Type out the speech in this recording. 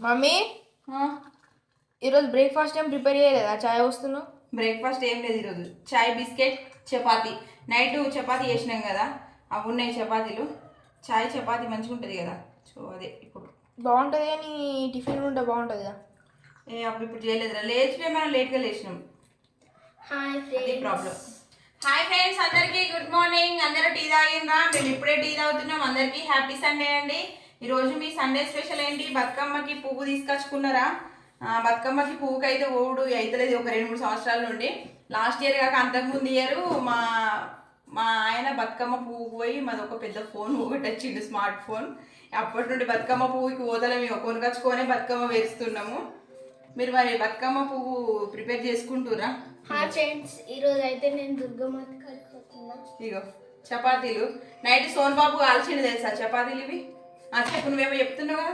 Mummy ఈరోజు breakfast ఏం prepare చేయలేదా? చాయ్ వస్తున్నావు? బ్రేక్ఫాస్ట్ ఏం లేదు ఈరోజు. చాయ్, బిస్కెట్, చపాతీ. నైట్ చపాతీ చేసినాం కదా, అవి ఉన్నాయి చపాతీలు. చాయ్ చపాతీ మంచిగా ఉంటుంది కదా, సో అదే ఇప్పుడు బాగుంటుంది. కానీ టిఫిన్ ఉంటే బాగుంటుంది కదా. అప్పుడు ఇప్పుడు చేయలేదురా, లేచినే మనం లేట్గా లేచినాం. అది ప్రాబ్లం. హాయ్ ఫ్రెండ్స్, అందరికీ గుడ్ మార్నింగ్. అందరూ టీ తాగిందా? మేము ఇప్పుడే టీ తాగుతున్నాం. అందరికీ హ్యాపీ సండే అండి. ఈరోజు మీ సండే స్పెషల్ ఏంటి? బతుకమ్మకి పువ్వు తీసుకొచ్చుకున్నారా? బతుకమ్మకి పువ్వుకి అయితే ఓడు అవుతలేదు ఒక 2-3 సంవత్సరాల నుండి. లాస్ట్ ఇయర్ కాక అంతకుముందు ఇయర్ మా ఆయన బతుకమ్మ పువ్వు పోయి మాది ఒక పెద్ద ఫోన్ ఒకటి వచ్చిండు, స్మార్ట్ ఫోన్. అప్పటి నుండి బతుకమ్మ పువ్వుకి పోతలేము, కొనుకొచ్చుకొనే బతుకమ్మ వేస్తున్నాము. మీరు మరి బతుకమ్మ పువ్వు ప్రిపేర్ చేసుకుంటురా? హాయ్ ఫ్రెండ్స్, ఈరోజు అయితే నేను దుర్గమ్మకి కలుపుతున్నా. ఇగో చపాతీలు. నైట్ సోన్ బాబు కాల్చిండు తెలుసా చపాతీలు ఇవి. చెప్పు, నువ్వేమో చెప్తున్నావు కదా.